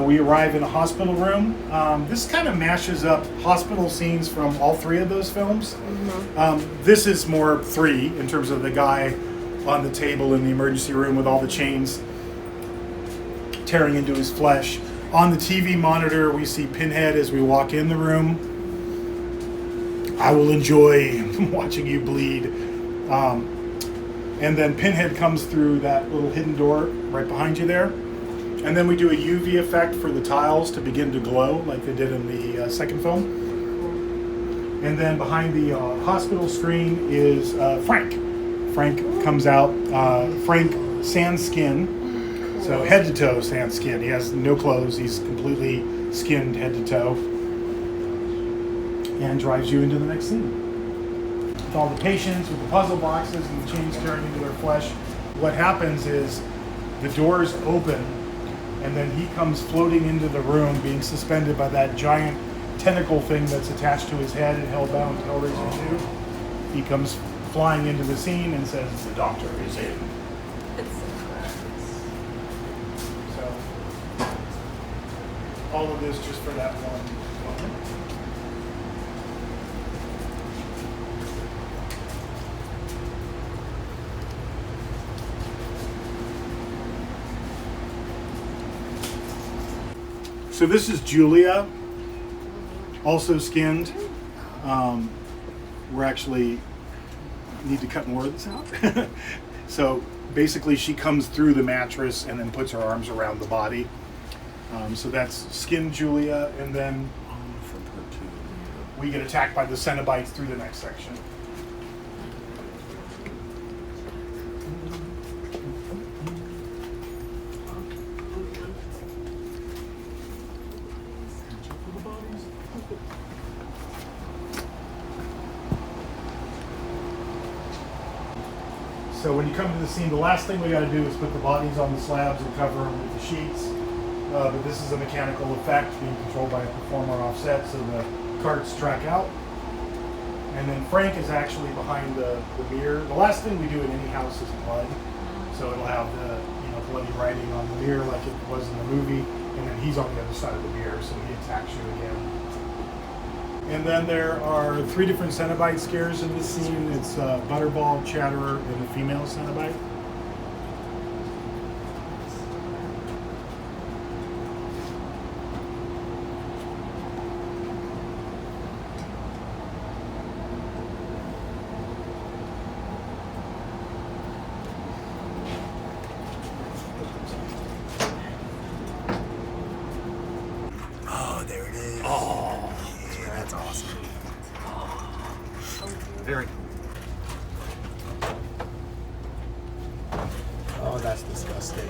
we arrive in a hospital room. This kind of mashes up hospital scenes from all three of those films. This is more 3 in terms of the guy on the table in the emergency room with all the chains tearing into his flesh. On the TV monitor, we see Pinhead as we walk in the room. I will enjoy watching you bleed. And then Pinhead comes through that little hidden door right behind you there. And then we do a UV effect for the tiles to begin to glow like they did in the second film. And then behind the hospital screen is Frank. Frank comes out. Frank sans skin. So head to toe sans skin. He has no clothes. He's completely skinned head to toe. And drives you into the next scene. With all the patients, with the puzzle boxes and the chains tearing into their flesh, what happens is the doors open and then he comes floating into the room being suspended by that giant tentacle thing that's attached to his head and hellbound to Hellraiser 2. He comes flying into the scene and says, "The doctor is in." So, all of this just for that one moment. So this is Julia, also skinned. We're actually need to cut more of this out. So basically she comes through the mattress and then puts her arms around the body. So that's skinned Julia, and then we get attacked by the Cenobites through the next section. So when you come to the scene, the last thing we got to do is put the bodies on the slabs and cover them with the sheets. But this is a mechanical effect being controlled by a performer offset, so the carts track out. And then Frank is actually behind the mirror. The last thing we do in any house is blood. So it'll have the bloody writing on the mirror like it was in the movie. And then he's on the other side of the mirror, so he attacks you again. And then there are 3 different Cenobite scares in this scene. It's Butterball, Chatterer, and the female Cenobite. Oh, there it is. Oh. That's awesome. Very. Oh, that's disgusting.